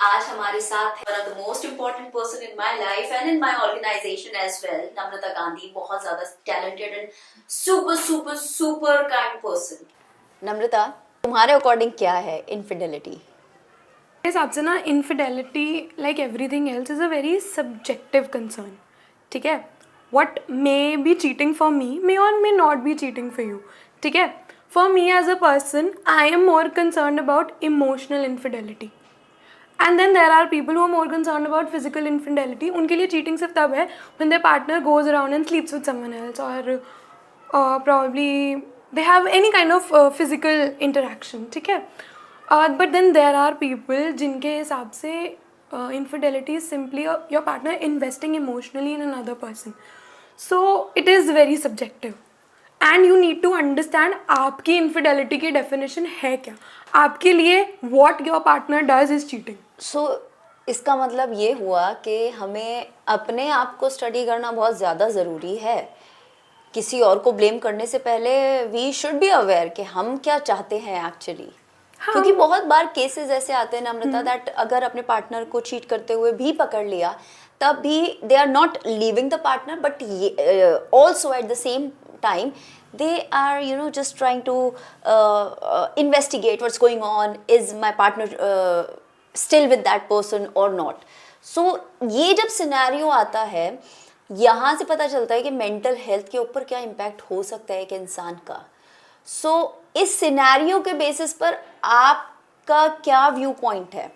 आज हमारे साथ है one of the most important person in my life and in my organization as well, Namrata Gandhi. बहुत ज्यादा talented and super kind person. नम्रता, तुम्हारे अकॉर्डिंग क्या है इनफिडेलिटी? मेरे हिसाब से ना infidelity like everything else is a very subjective concern. ठीक है, what may be cheating for me may or may not be cheating for you. ठीक है, for me as a person I am more concern about emotional infidelity. And then there are people who are more concern about physical infidelity. उनके लिए cheating सिर्फ तब है when their partner goes around and sleeps with someone else और probably they have any kind of physical interaction. ठीक है, but then there are people जिनके हिसाब से infidelity is simply your partner investing emotionally in another person. So it is very subjective and you need to understand आपकी infidelity की definition है क्या. आपके लिए what your partner does is cheating. So इसका मतलब ये हुआ कि हमें अपने आप को स्टडी करना बहुत ज़्यादा ज़रूरी है. किसी और को ब्लेम करने से पहले वी शुड बी अवेयर कि हम क्या चाहते हैं एक्चुअली. क्योंकि बहुत बार केसेस ऐसे आते हैं नम्रता दैट अगर अपने पार्टनर को चीट करते हुए भी पकड़ लिया तब भी they are not leaving the partner but also at the same time they are just trying to investigate what's going on, is my partner still with that person or not. So ये जब scenario आता है यहाँ से पता चलता है कि मेंटल हेल्थ के ऊपर क्या इम्पैक्ट हो सकता है एक इंसान का. सो इस सिनेरियो के बेसिस पर आपका क्या व्यू पॉइंट है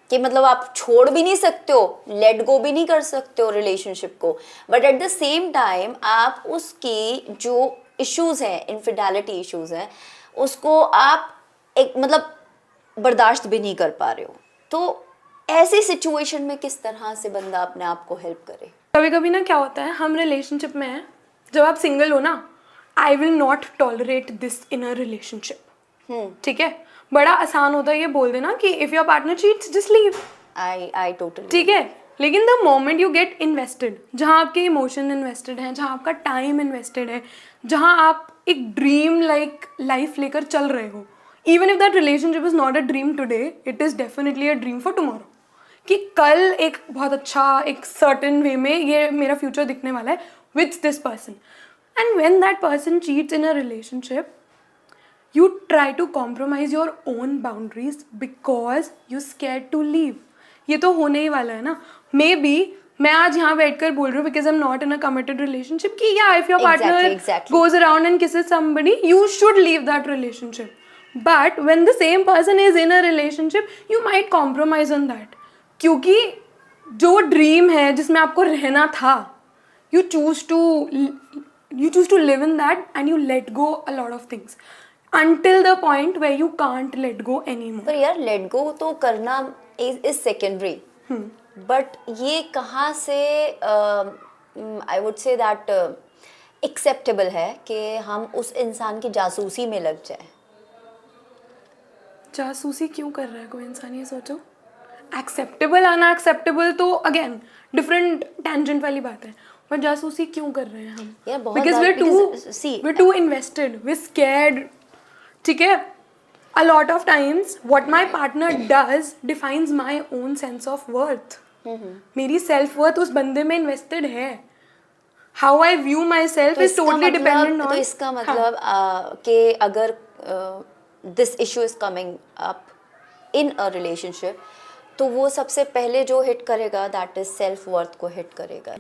कि मतलब आप छोड़ भी नहीं सकते हो, लेट गो भी नहीं कर सकते हो रिलेशनशिप को, but at the same time आप उसकी जो इश्यूज हैं, इनफिडेलिटी इश्यूज हैं, उसको आप एक मतलब बर्दाश्त भी नहीं कर पा रहे हो. तो ऐसी सिचुएशन में किस तरह से बंदा अपने आप को हेल्प करे? कभी कभी ना क्या होता है, हम रिलेशनशिप में हैं, जब आप सिंगल हो ना, I will not tolerate this in a relationship. ठीक है, बड़ा आसान होता है ये बोल देना कि if your partner cheats just leave. I totally. ठीक है, लेकिन the moment you get invested, जहाँ आपके इमोशन इन्वेस्टेड हैं, जहाँ आपका टाइम इन्वेस्टेड है, जहाँ आप एक ड्रीम लाइक लाइफ लेकर चल रहे हो, even if that relationship is not a dream today, it is definitely a dream for tomorrow. कि कल एक बहुत अच्छा एक सर्टेन वे में ये मेरा फ्यूचर दिखने वाला है with this person. And when that person cheats in a relationship, you try to compromise your own boundaries because you scared to leave. ये तो होने ही वाला है ना. मे बी मैं आज यहाँ बैठकर बोल रही हूँ because I'm not in a committed relationship कि yeah, if your partner goes around and kisses somebody, you should leave that relationship. But when the same person is in a relationship, you might compromise on that. क्योंकि जो dream है जिसमें आपको रहना था, you choose to live in that and you let go a lot of things. Until the point where you can't let go anymore. पर यार let go तो करना इज सेकेंडरी, बट ये कहाँ से I would say that acceptable है कि हम उस इंसान की जासूसी में लग जाए? जासूसी क्यों कर रहा है कोई इंसान, ये सोचो. एक्सेप्टेबल अनएक्सेप्टेबल तो अगेन डिफरेंट टेंजेंट वाली बात है, पर जासूसी क्यों कर रहे हैं हम? Because we're too invested, we're scared. ठीक है, a lot of times what my partner does defines my own sense of worth. मेरी self worth उस बंदे में invested है. How I view myself is totally dependent on. तो इसका मतलब कि अगर this issue is coming up in a relationship, तो वो सबसे पहले जो हिट करेगा that is self worth को हिट करेगा.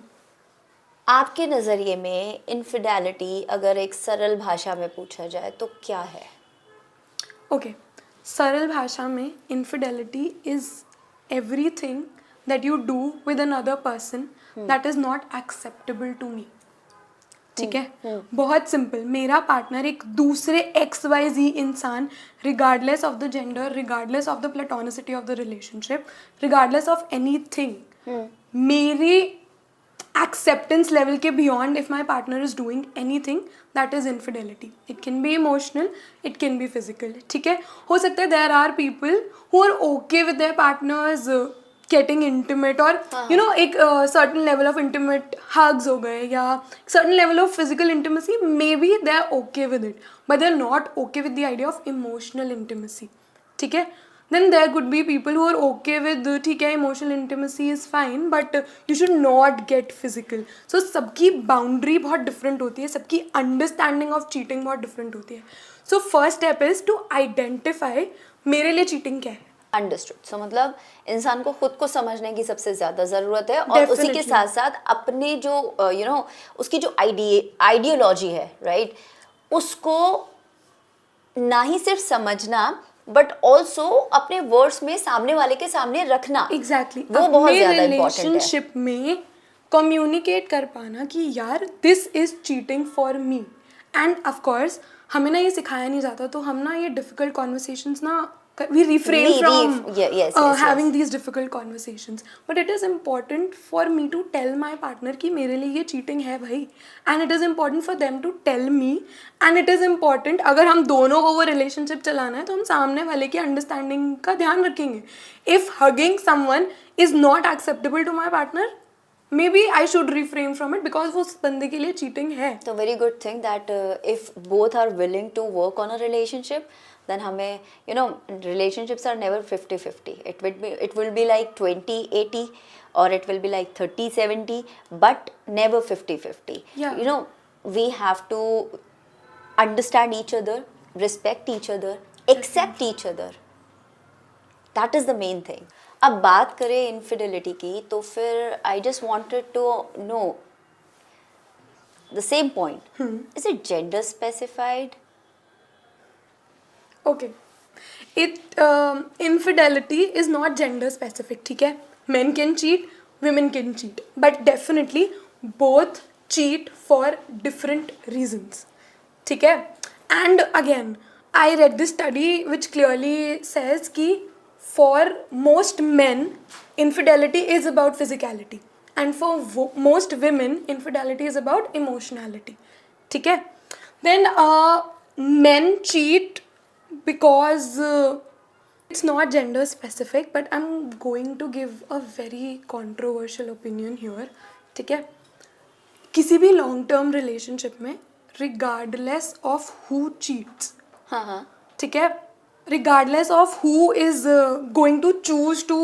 आपके नज़रिए में इनफिडेलिटी अगर एक सरल भाषा में पूछा जाए तो क्या है? ओके, सरल भाषा में infidelity is everything that you do with another person that is not acceptable to me. ठीक है, बहुत सिंपल. मेरा पार्टनर एक दूसरे XYZ इंसान, regardless of the gender, regardless of the platonicity of the relationship, regardless of anything, मेरी acceptance level के beyond if my partner is doing anything, that is infidelity. It can be emotional, it can be physical. ठीक है, हो सकता है there are people who are okay with their partners getting intimate और you know एक certain level of intimate hugs हो गए या certain level of physical intimacy, maybe they are okay with it, but they are not okay with the idea of emotional intimacy. ठीक है, then there could be people who are okay with ठीक है emotional intimacy is fine but you should not get physical. So सबकी boundary बहुत different होती है, सबकी understanding of cheating बहुत different होती है. So first step is to identify मेरे लिए cheating क्या है. अंडरस्टूड. सो मतलब इंसान को खुद को समझने की सबसे ज्यादा जरूरत है और उसी के साथ साथ अपने जो उसकी जो आइडियोलॉजी है, राइट, उसको ना ही सिर्फ समझना बट ऑल्सो अपने वर्ड्स में सामने वाले के सामने रखना. एग्जैक्टली वो बहुत ज्यादा इम्पोर्टेंट है. रिलेशनशिप में कम्युनिकेट कर पाना कि यार this is cheating for me. End of course हमें ना ये सिखाया नहीं जाता, तो हम ना ये डिफिकल्ट कॉन्वर्सेशंस ना we refrain from having these difficult conversations. But it is important for me to tell my partner कि मेरे लिए ये cheating है भाई, and it is important for them to tell me, and it is important अगर हम दोनों को वो relationship चलाना है तो हम सामने वाले की understanding का ध्यान रखेंगे. If hugging someone is not acceptable to my partner, maybe I should refrain from it because वो उस बंदे के लिए cheating है. So very good thing that if both are willing to work on a relationship, then हमें relationships are never 50-50. It will be like 20-80 or it will be like 30-70, but never 50-50. Yeah. We have to understand each other, respect each other, accept each other. That is the main thing. अब बात करें infidelity की, तो फिर I just wanted to know the same point. Is it gender specified? Okay. Infidelity is not gender specific, ठीक है. Men can cheat, women can cheat, but definitely both cheat for different reasons, ठीक है. And again, I read this study which clearly says कि for most men, infidelity is about physicality, and for most women, infidelity is about emotionality, ठीक है. Then men cheat because it's not gender specific, but I'm going to give a very controversial opinion here, ठीक है. किसी भी long term relationship में regardless of who cheats, ठीक है, regardless of who is going to choose to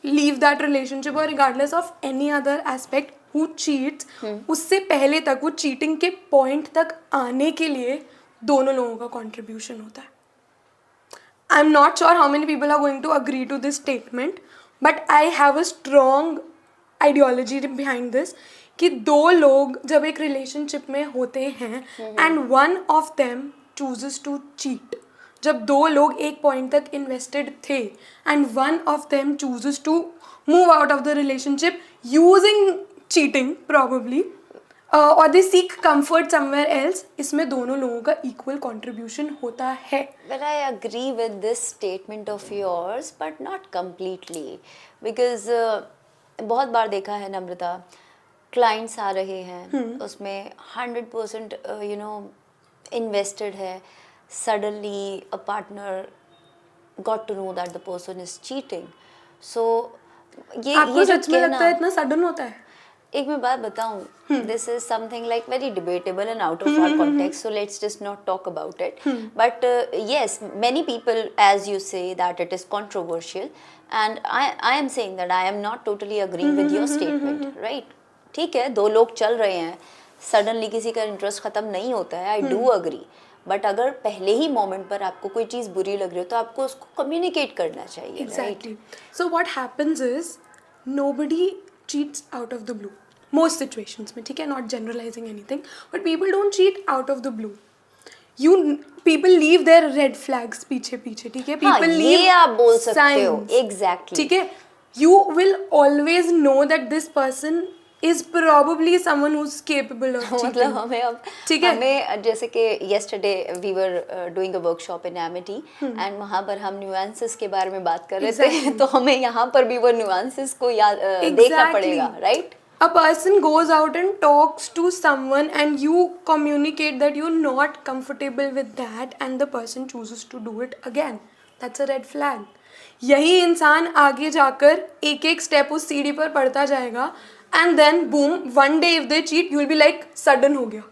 leave that relationship or regardless of any other aspect who cheats, उससे पहले तक वो cheating के point तक आने के लिए दोनों लोगों का contribution होता है. I'm not sure how many people are going to agree to this statement, but I have a strong ideology behind this कि दो लोग जब एक relationship में होते हैं and one of them chooses to cheat, जब दो लोग एक point तक invested थे and one of them chooses to move out of the relationship using cheating probably, और they seek comfort somewhere else, इसमें दोनों लोगों का equal contribution होता है. Well, I agree with this statement of yours, but not completely, because बहुत बार देखा है नम्रता, clients आ रहे हैं, उसमें 100% invested है, suddenly a partner got to know that the person is cheating. So आपको सच में लगता है इतना sudden होता है? एक मैं बात बताऊं, this is something like very debatable and out of our context, so let's just not talk about it. But yes, many people, as you say, that it is controversial, and I am saying that I am not totally agreeing with your statement, right? ठीक है, दो लोग चल रहे हैं, suddenly किसी का interest खत्म नहीं होता है, I do agree. बट अगर पहले ही मोमेंट पर आपको कोई चीज़ बुरी लग रही हो तो आपको उसको कम्युनिकेट करना चाहिए. Exactly. So what happens is nobody cheats out of the blue. Most situations में, ठीक है, not generalizing anything, but people don't cheat out of the blue. People leave their red flags पीछे पीछे, ठीक है. People leave ये आप बोल सकते हो. signs. Exactly. ठीक है. You will always know that this person is probably someone who's capable of cheating. मतलब हमें अब ठीक है. हमें जैसे कि yesterday we were doing a workshop in Amity and वहाँ पर हम nuances के बारे में बात कर रहे थे, तो हमें यहाँ पर भी वो nuances को याद देखना पड़ेगा, right? A person goes out and talks to someone and you communicate that you're not comfortable with that and the person chooses to do it again. That's a red flag. यही इंसान आगे जाकर एक एक स्टेप उस सीढ़ी पर पढ़ता जाएगा and then boom, one day if they cheat you will be like sudden हो गया,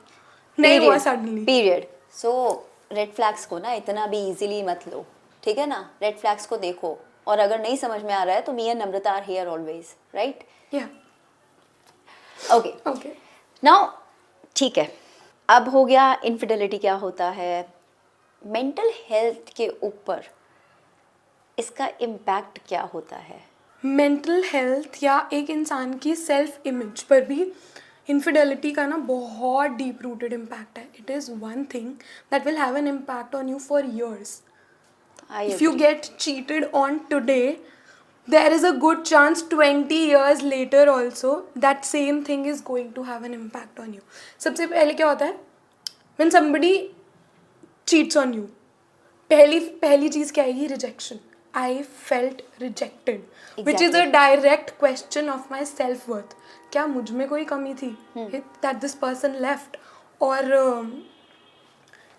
नहीं हुआ suddenly. Period. So red flags को ना इतना भी easily मत लो, ठीक है ना. red flags को देखो, और अगर नहीं समझ में आ रहा है तो me and Namrata are here always, right? या ओके ओके नाउ ठीक है, अब हो गया इनफिडेलिटी क्या होता है, मेंटल हेल्थ के ऊपर इसका इम्पैक्ट क्या होता है? मेंटल हेल्थ या एक इंसान की सेल्फ इमेज पर भी इनफिडेलिटी का ना बहुत डीप रूटेड इम्पैक्ट है. It is one thing that will have an impact on you for years. I If you get cheated on today, there is a good chance 20 years later also that same thing is going to have an impact on you. सबसे पहले क्या होता है, when somebody cheats on you, पहली चीज़ क्या आएगी? Rejection. I felt rejected, which is a Exactly. direct question of my self worth. क्या मुझ में कोई कमी थी that this person left, और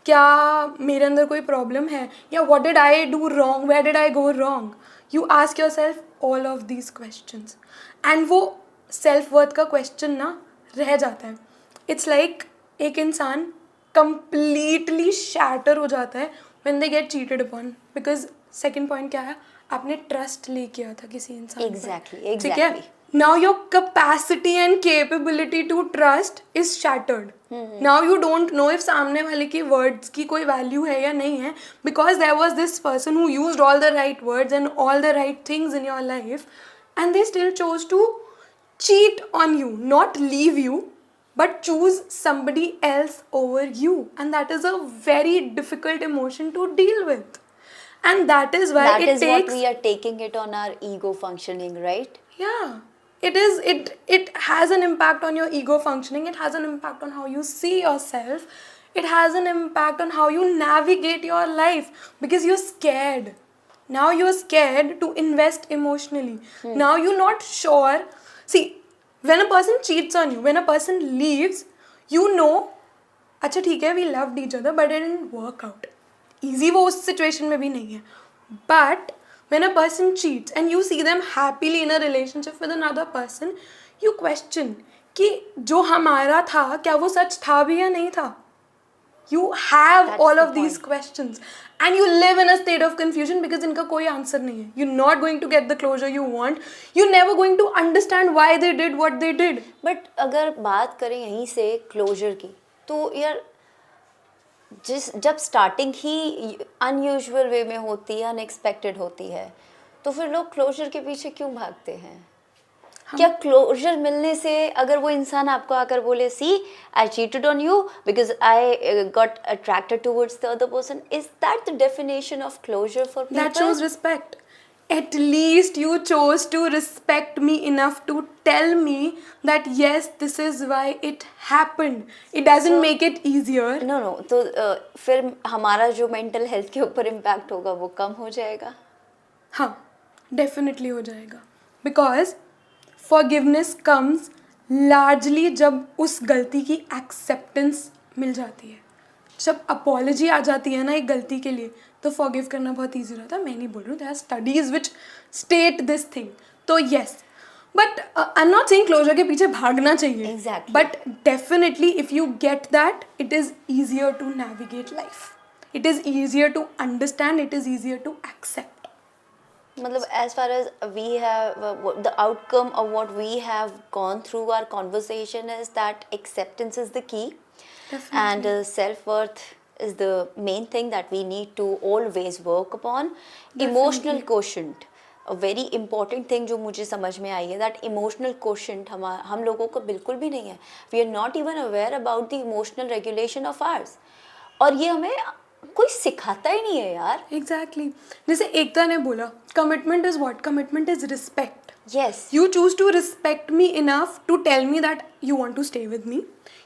क्या मेरे अंदर कोई प्रॉब्लम है, या what did I do wrong, where did I go wrong. You ask yourself all of these questions and वो सेल्फ वर्थ का क्वेश्चन ना रह जाता है. इट्स लाइक एक इंसान कंप्लीटली शैटर हो जाता है when they get cheated upon. Because second point क्या है, आपने ट्रस्ट ले किया था किसी इंसान पर. Exactly, ठीक है. exactly. Now your capacity and capability to trust is shattered. Now you don't know if सामने वाले की words की कोई value है या नहीं है, because there was this person who used all the right words and all the right things in your life, and they still chose to cheat on you, not leave you, but choose somebody else over you, and that is a very difficult emotion to deal with, and that is why That it is takes what we are taking it on our ego functioning, right? yeah, it has an impact on your ego functioning. It has an impact on how you see yourself. It has an impact on how you navigate your life, because you're scared. Now you're scared to invest emotionally. Now you're not sure. See, when a person cheats on you, when a person leaves, you know, अच्छा ठीक है, we loved each other but it didn't work out. Easy वो उस situation में भी नहीं है. But when a person cheats and you see them happily in a relationship with another person, you question कि जो हमारा था क्या वो सच था भी या नहीं था. You have That's all the of these point. questions and you live in a state of confusion because इनका कोई आंसर नहीं है. You're not going to get the closure you want. You're never going to understand why they did what they did. But अगर बात करें यहीं से closure की, तो यार जब स्टार्टिंग ही अनयूजुअल वे में होती है, अनएक्सपेक्टेड होती है, तो फिर लोग क्लोजर के पीछे क्यों भागते हैं? क्या क्लोजर मिलने से अगर वो इंसान आपको आकर बोले see I cheated on you because I got attracted towards the other person, is that the definition of closure for That people? shows respect. At least you chose to respect me enough to tell me that yes, this is why it happened. It doesn't make it easier. No no, तो फिर हमारा जो mental health के ऊपर impact होगा वो कम हो जाएगा. हाँ, definitely हो जाएगा. Because forgiveness comes largely जब उस गलती की acceptance मिल जाती है. जब अपॉलॉजी आ जाती है ना एक गलती के लिए, तो फॉरगिव करना बहुत ईजी रहता है. मैं नहीं बोल रही हूँ, there are studies which state this thing. तो yes, but I am not saying closure के पीछे भागना चाहिए. Exactly. But definitely if you get that, it is easier to navigate life. It is easier to understand. It is easier to accept. मतलब as far as we have the outcome of what we have gone through our conversation is that acceptance is the key. Definitely. And self-worth is the main thing that we need to always work upon. Emotional quotient, a very important thing जो मुझे समझ में आई है, that emotional quotient हम लोगों को बिल्कुल भी नहीं है. We are not even aware about the emotional regulation of ours. और ये हमें कोई सिखाता ही नहीं है यार. एग्जैक्टली. जैसे एकता ने बोला, commitment is what? Commitment is respect. Yes. You choose to respect me enough to tell me that you want to stay with me.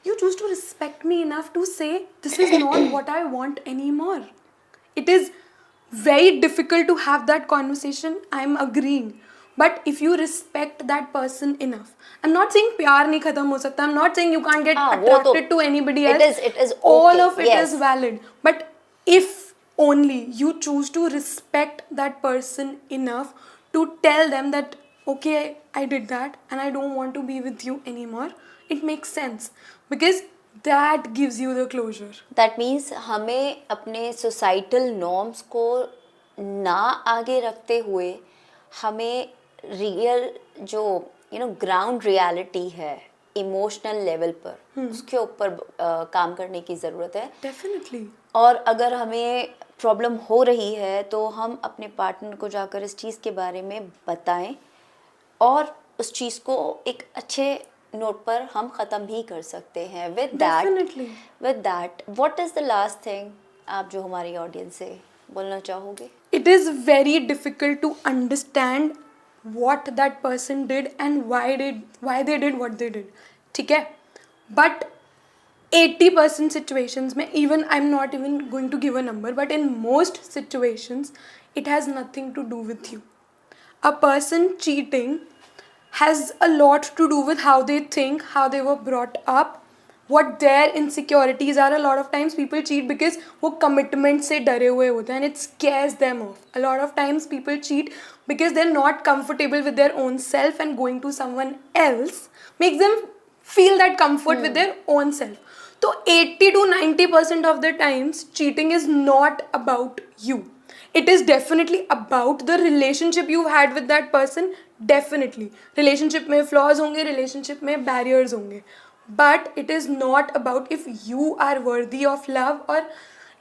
You choose to respect me enough to say this is not what I want anymore. It is very difficult to have that conversation. I'm agreeing. But if you respect that person enough, I'm not saying प्यार नहीं खत्म हो सकता. I'm not saying you can't get वो तो- attracted to anybody it else. is All okay, of it yes. is valid. But if only you choose to respect that person enough to tell them that okay, I did that and I don't want to be with you anymore, it makes sense because that gives you the closure. That means हमें अपने societal norms को ना आगे रखते हुए हमें real जो ground reality है इमोशनल लेवल पर उसके ऊपर काम करने की ज़रूरत है। डेफिनेटली। और अगर हमें प्रॉब्लम हो रही है तो हम अपने पार्टनर को जाकर इस चीज़ के बारे में बताएं और उस चीज़ को एक अच्छे नोट पर हम ख़त्म भी कर सकते हैं। Definitely. With that what is the last thing आप जो हमारी ऑडियंस से बोलना चाहोगे? It is very difficult to understand what that person did and why they did what they did. ठीक है, but 80% situations में, even I'm not even going to give a number, but in most situations it has nothing to do with you. A person cheating has a lot to do with how they think, how they were brought up, what their insecurities are. A lot of times people cheat because वो commitment से डरे हुए होते हैं and it scares them off. A lot of times people cheat because they're not comfortable with their own self and going to someone else makes them feel that comfort with their own self. So 80 to 90% of the times cheating is not about you. It is definitely about the relationship you had with that person. Definitely relationship में flaws होंगे, relationship में barriers होंगे, but it is not about if you are worthy of love or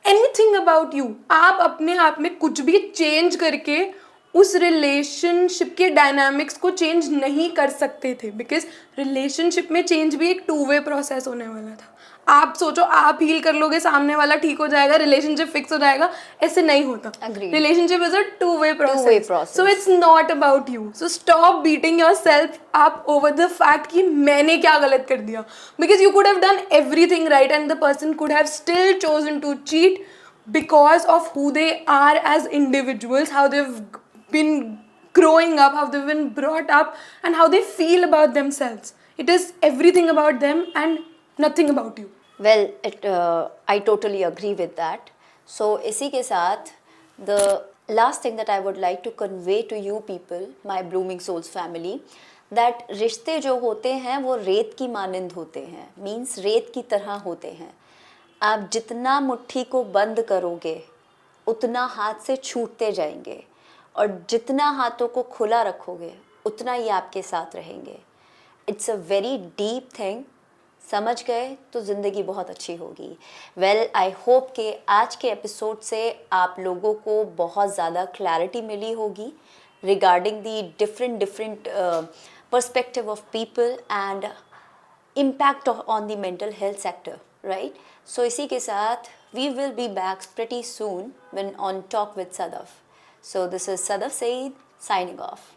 anything about you. आप अपने आप में कुछ भी change करके उस रिलेशनशिप के डायनामिक्स को चेंज नहीं कर सकते थे, बिकॉज रिलेशनशिप में चेंज भी एक 2-वे प्रोसेस होने वाला था. आप सोचो आप हील कर लोगे, सामने वाला ठीक हो जाएगा, रिलेशनशिप फिक्स हो जाएगा, ऐसे नहीं होता. Relationship is a two way process, so it's not about you. So stop beating yourself up over the fact कि मैंने क्या गलत कर दिया, because you could have done everything right and the person could have still chosen to cheat because of who they are as individuals, how they've been growing up, how they've been brought up, and how they feel about themselves. It is everything about them and nothing about you. Well, I totally agree with that. So इसी के साथ the last thing that I would like to convey to you people, my Blooming Souls family, that रिश्ते जो होते हैं वो रेत की मानंद होते हैं, means रेत की तरह होते हैं. आप जितना मुट्ठी को बंद करोगे उतना हाथ से छूटते जाएंगे, और जितना हाथों को खुला रखोगे उतना ही आपके साथ रहेंगे. It's a very deep thing. समझ गए तो ज़िंदगी बहुत अच्छी होगी. वेल, आई होप कि आज के एपिसोड से आप लोगों को बहुत ज़्यादा क्लैरिटी मिली होगी regarding the different perspective of people and impact on the mental health sector, right? So इसी के साथ we will be back pretty soon when on Talk with Sadaf. So this is Sadaf Saeed signing off.